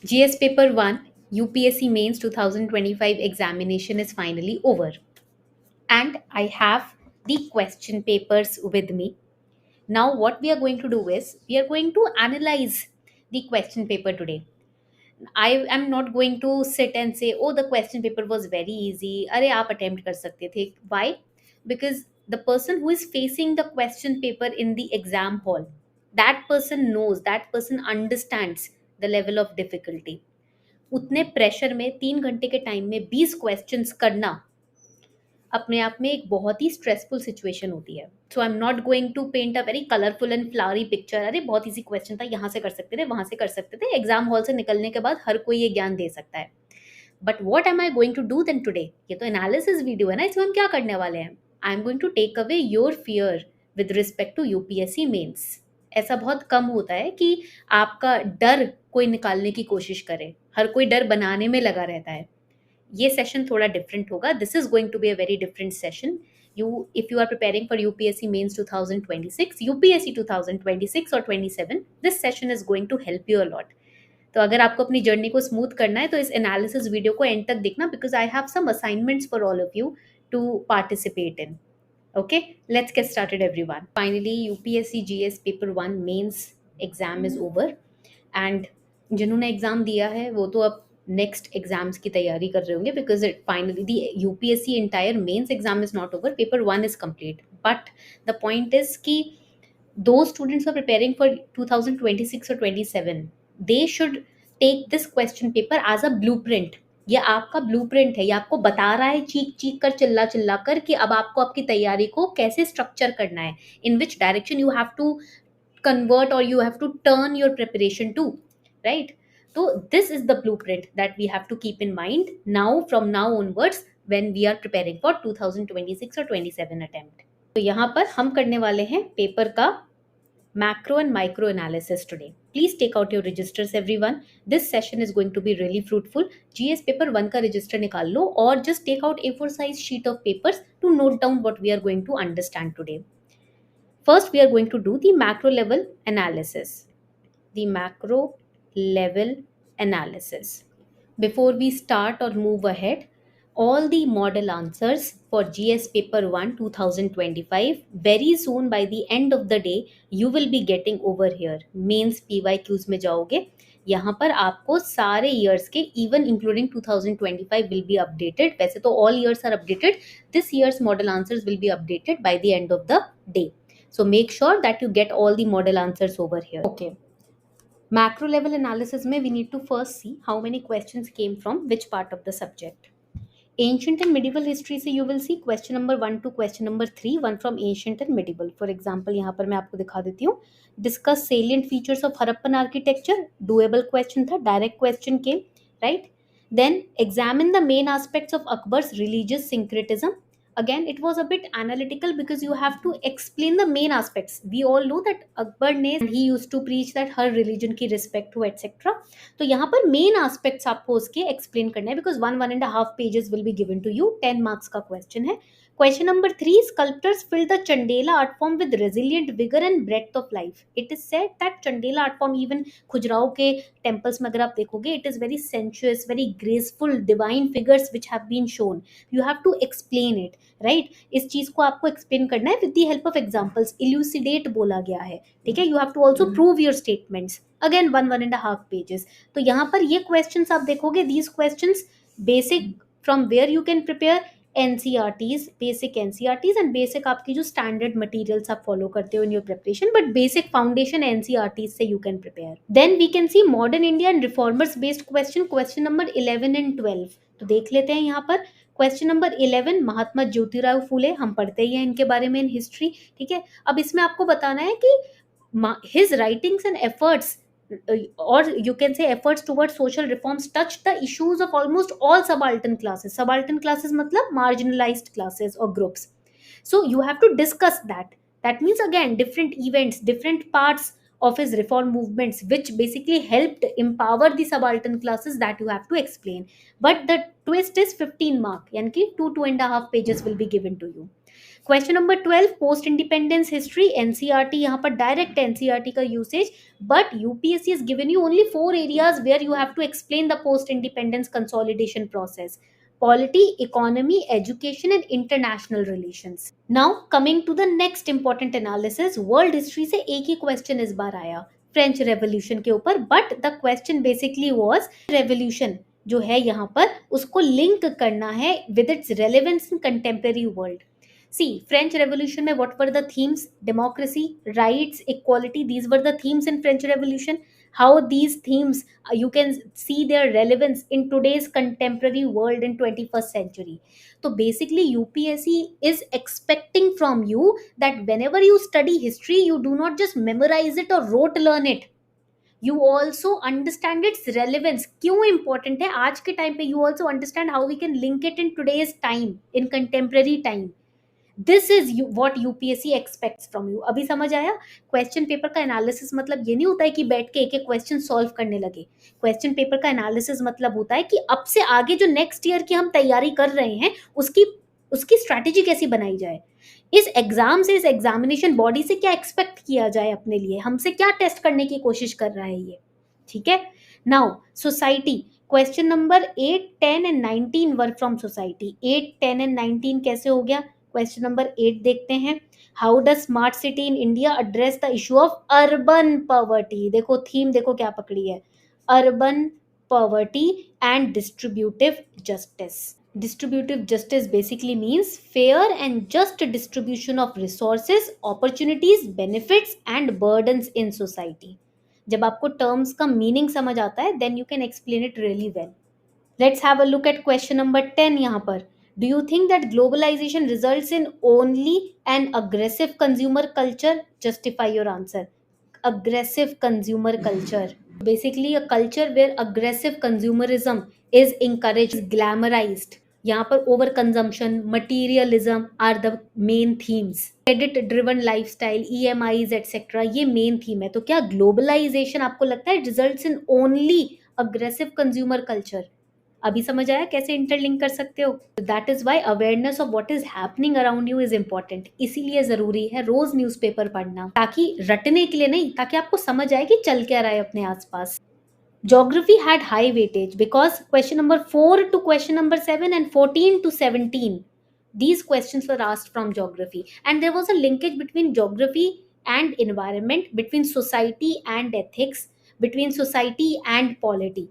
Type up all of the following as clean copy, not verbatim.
GS Paper 1 UPSC Mains 2025 examination is finally over, and I have the question papers with me. Now, what we are going to do is we are going to analyze the question paper today. I am not going to sit and say, oh, the question paper was very easy. अरे आप attempt कर सकते थे. Why? Because the person who is facing the question paper in the exam hall, that person knows, that person understands the level of difficulty. उतने pressure में 3 घंटे के time में 20 क्वेश्चंस करना अपने आप में एक बहुत ही स्ट्रेसफुल सिचुएशन होती है. So I am not going to paint a very colourful and flowery picture. अरे बहुत इजी क्वेश्चन था, यहाँ से कर सकते थे, वहां से कर सकते थे. एग्जाम हॉल से निकलने के बाद हर कोई ये ज्ञान दे सकता है. But what am I going to do then today? ये तो एनालिसिस वीडियो है ना, इसमें हम क्या करने वाले हैं? I am going to take away your fear with respect to UPSC mains. ऐसा बहुत कम होता है कि आपका डर कोई निकालने की कोशिश करे. हर कोई डर बनाने में लगा रहता है. ये सेशन थोड़ा डिफरेंट होगा. This is going to be a very different session. You, if you are preparing for UPSC mains 2026, UPSC 2026 or 27, this session is going to help you a lot. तो अगर आपको अपनी जर्नी को smooth करना है तो इस एनालिसिस वीडियो को एंड तक देखना, because I have some assignments for all of you to participate in. Okay, let's get started everyone. Finally UPSC GS paper 1 mains exam is over, and जिन्होंने exam दिया है वो तो अब नेक्स्ट एग्जाम्स की तैयारी कर रहे होंगे, because it finally the UPSC entire mains exam is not over, paper 1 is complete. But the point is कि those students who are preparing for 2026 or 27, they should take this question paper as a blueprint. ये आपका blueprint है. ये आपको बता रहा है चीख चीख कर, चिल्ला चिल्ला कर, कि अब आपको आपकी तैयारी को कैसे स्ट्रक्चर करना है, in which direction you have to convert or you have to turn your preparation to, right? So this is the blueprint that we have to keep in mind now, from now onwards, when we are preparing for 2026 or 27 attempt. तो यहाँ पर हम करने वाले हैं paper का macro and micro analysis today. Please take out your registers everyone. This session is going to be really fruitful. GS paper 1 का register निकाल लो और just take out A4 size sheet of papers to note down what we are going to understand today. First, we are going to do the macro level analysis. The macro level analysis. Before we start or move ahead, all the model answers for GS paper 1 2025 very soon, by the end of the day, you will be getting over here. Mains PYQs में जाओगे, यहाँ पर आपको सारे years के, even including 2025, will be updated. वैसे तो all years are updated. This year's model answers will be updated by the end of the day. So make sure that you get all the model answers over here. Okay. Macro level analysis में we need to first see how many questions came from which part of the subject. Ancient and medieval history से you will see question number 1 to question number 3, one from ancient and medieval. For example, यहाँ पर मैं आपको दिखा देती हूँ. Discuss salient features of Harappan architecture. Doable question था, direct question came, right? Then examine the main aspects of Akbar's religious syncretism. Again, it was a bit analytical because you have to explain the main aspects. We all know that Akbar ने, he used to preach that her religion की respect हो etc. तो यहाँ पर main aspects आपको उसके explain करना है, because 1.5 pages will be given to you. 10 marks का क्वेश्चन है. Question number 3, sculptors fill the Chandela art form with resilient vigour and breath of life. It is said that Chandela art form, even Khajuraho के temples में अगर आप देखोगे, it is very sensuous, very graceful, divine figures which have been shown. You have to explain it, right? इस चीज को आपको explain करना है with the help of examples. Elucidate बोला गया है, ठीक है? You have to also prove your statements. Again 1.5 pages. तो यहाँ पर ये क्वेश्चंस आप देखोगे, these questions basic from where you can prepare NCERTs, basic NCERTs and basic आपकी जो स्टैंडर्ड मटेरियल्स आप फॉलो करते हो in your preparation, but basic foundation NCERTs से you can prepare. Then we can see modern India and reformers based question, question number 11 and 12. तो देख लेते हैं यहाँ पर. क्वेश्चन नंबर 11, महात्मा ज्योतिराव फूले, हम पढ़ते ही हैं इनके बारे में इन हिस्ट्री, ठीक है? अब इसमें आपको बताना है कि his writings and efforts, or you can say efforts towards social reforms, touched the issues of almost all subaltern classes. Subaltern classes matlab marginalized classes or groups. So you have to discuss that. That means again different events, different parts of his reform movements which basically helped empower the subaltern classes, that you have to explain. But the twist is 15 mark, yani ki 2.5 pages will be given to you. Question number 12, post independence history, NCERT, यहाँ पर direct NCERT का usage, but UPSC has given you only 4 areas where you have to explain the post independence consolidation process: polity, economy, education and international relations. Now coming to the next important analysis, world history से एक ही question इस बार आया French revolution के ऊपर, but the question basically was revolution जो है यहाँ पर उसको लिंक करना है with its relevance in contemporary world. See, French Revolution में what were the themes? Democracy, rights, equality. These were the themes in French Revolution. How these themes, you can see their relevance in today's contemporary world in 21st century. So basically, UPSC is expecting from you that whenever you study history, you do not just memorize it or rote learn it. You also understand its relevance. क्यों important है आज के time पे? You also understand how we can link it in today's time, in contemporary time. This is what UPSC aspects from you. अभी समझ आया? Question paper का analysis मतलब ये नहीं होता है कि बैठ के एक एक क्वेश्चन सॉल्व करने लगे. क्वेश्चन पेपर का एनालिसिस मतलब होता है कि अब से आगे जो नेक्स्ट ईयर की हम तैयारी कर रहे हैं उसकी उसकी स्ट्रैटेजी कैसी बनाई जाए, इस एग्जाम से, इस एग्जामिनेशन बॉडी से क्या एक्सपेक्ट किया जाए अपने लिए, हमसे क्या टेस्ट करने की कोशिश कर रहा है ये. ठीक है. Now society, question number 8, 10 and 19 were from society. 8, 10 and 19 कैसे हो गया? क्वेश्चन नंबर 8 देखते हैं. How does smart city in India address the issue of urban poverty? देखो थीम, देखो क्या पकड़ी है, urban poverty and distributive justice. Distributive justice basically means fair and just distribution of resources, opportunities, benefits and burdens in society. जब आपको terms का meaning समझ आता है then you can explain it really well. Let's have a look at question number 10 यहाँ पर. Do you think that globalization results in only an aggressive consumer culture? Justify your answer. Aggressive consumer culture. Basically a culture where aggressive consumerism is encouraged, glamorized. यहाँ पर over consumption, materialism are the main themes. Credit driven lifestyle, EMIs etcetera, ये main theme है. तो क्या globalization आपको लगता है results in only aggressive consumer culture? अभी समझ आया कैसे इंटरलिंक कर सकते हो? That is why awareness of what is happening around you is important. इसीलिए जरूरी है रोज न्यूज़पेपर पढ़ना, ताकि रटने के लिए नहीं, ताकि आपको समझ आए कि चल क्या रहा है अपने आसपास. Geography had high weightage because question number 4 to question number 7 and 14 to 17, these questions were asked from geography, and there was a linkage between geography and environment, between society and ethics, between society and polity.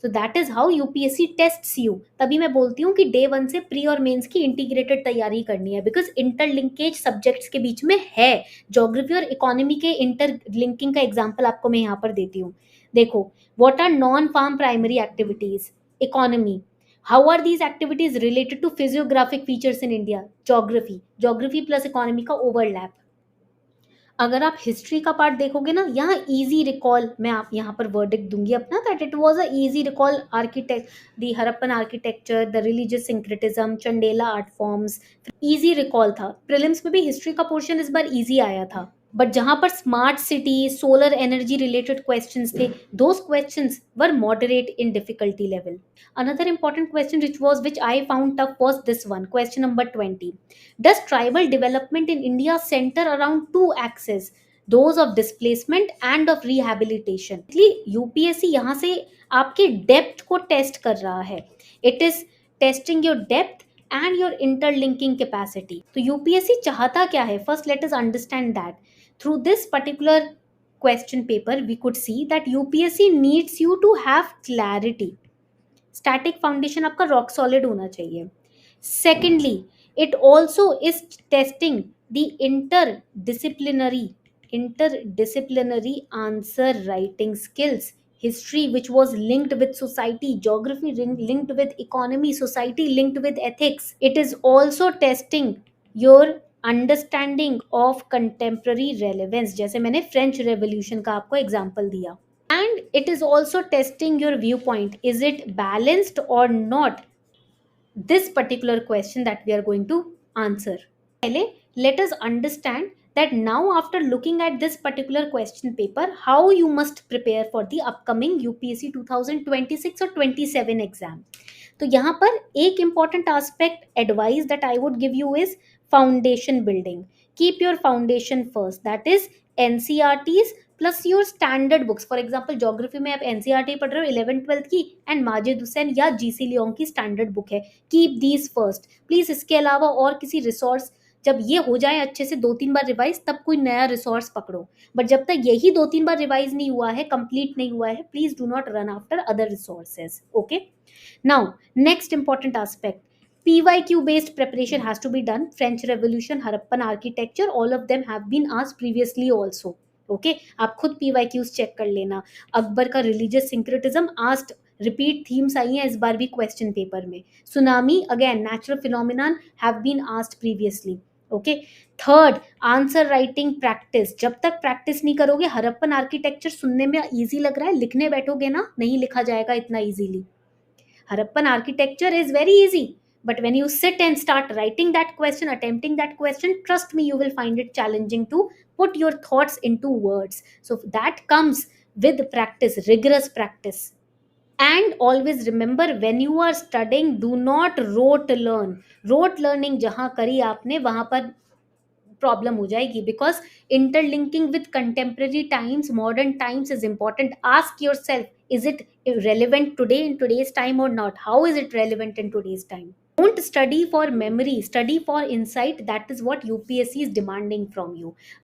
So that is how UPSC tests you. तभी मैं बोलती हूँ कि day 1 से pre और mains की integrated तैयारी करनी है, बिकॉज इंटरलिंकेज सब्जेक्ट्स के बीच में है. ज्योग्राफी और इकोनॉमी के इंटरलिंकिंग का एग्जाम्पल आपको मैं यहाँ पर देती हूँ. देखो, what are non-farm primary activities? Economy. How are these activities related to physiographic features in India? Geography. Geography plus economy का overlap. अगर आप हिस्ट्री का पार्ट देखोगे ना, यहाँ इजी रिकॉल, मैं आप यहाँ पर वर्डिक्ट दूंगी अपना, that it was a easy recall architect, the Harappan architecture, the religious syncretism, Chandela art forms, easy recall था. प्रीलिम्स में भी हिस्ट्री का पोर्शन इस बार इजी आया था. बट जहां पर smart city, solar energy related questions थे, those questions were moderate in difficulty level. Another important question which I found tough was this one, question number 20. Does tribal development in India center around two axes, those of displacement and of rehabilitation? UPSC यहाँ से आपके depth को test कर रहा है. It is testing your depth and your interlinking capacity. तो UPSC चाहता क्या है? First let us understand that. Through this particular question paper we could see that UPSC needs you to have clarity. Static foundation आपका rock solid होना चाहिए. Secondly, it also is testing the interdisciplinary answer writing skills. History which was linked with society, geography linked with economy, society linked with ethics. It is also testing your understanding of contemporary relevance, जैसे मैंने French revolution का आपको example दिया. And it is also testing your viewpoint, is it balanced or not, this particular question that we are going to answer. पहले let us understand that now after looking at this particular question paper, how you must prepare for the upcoming UPSC 2026 or 27 exam. तो यहाँ पर एक important aspect advice that I would give you is foundation building. Keep your foundation first, that is NCRTs plus your standard books. For example geography में आप NCERT पढ़ रहे हो 11th 12th की एंड माजिद हुसैन या जीसी लियोंग की standard book है. Keep these first please. इसके अलावा और किसी रिसोर्स, जब ये हो जाए अच्छे से 2-3 बार रिवाइज, तब कोई नया रिसोर्स पकड़ो. बट जब तक यही 2-3 बार रिवाइज नहीं हुआ है, कंप्लीट नहीं हुआ है, please do not run after other resources. Okay. Now next important aspect, PYQ based preparation has to be done. French Revolution, Harappan architecture, all of them have been asked previously also. ओके आप खुद PYQs check कर लेना. अकबर का religious syncretism asked, repeat themes आई हैं इस बार भी क्वेश्चन पेपर में. Tsunami again natural phenomenon have been asked previously. Okay. Third, answer writing practice. जब तक प्रैक्टिस नहीं करोगे, हरप्पन आर्किटेक्चर सुनने में इजी लग रहा है, लिखने बैठोगे ना नहीं लिखा जाएगा इतना easily. Harappan architecture is very easy, but when you sit and start writing that question, attempting that question, trust me, you will find it challenging to put your thoughts into words. So that comes with practice, rigorous practice. And always remember, when you are studying, do not rote learn. Rote learning जहाँ करी आपने वहाँ पर problem हो जाएगी, because interlinking with contemporary times, modern times is important. Ask your self, is it relevant today in today's time or not? How is it relevant in today's time? Don't study for memory, study for insight. That is what UPSC is demanding from you.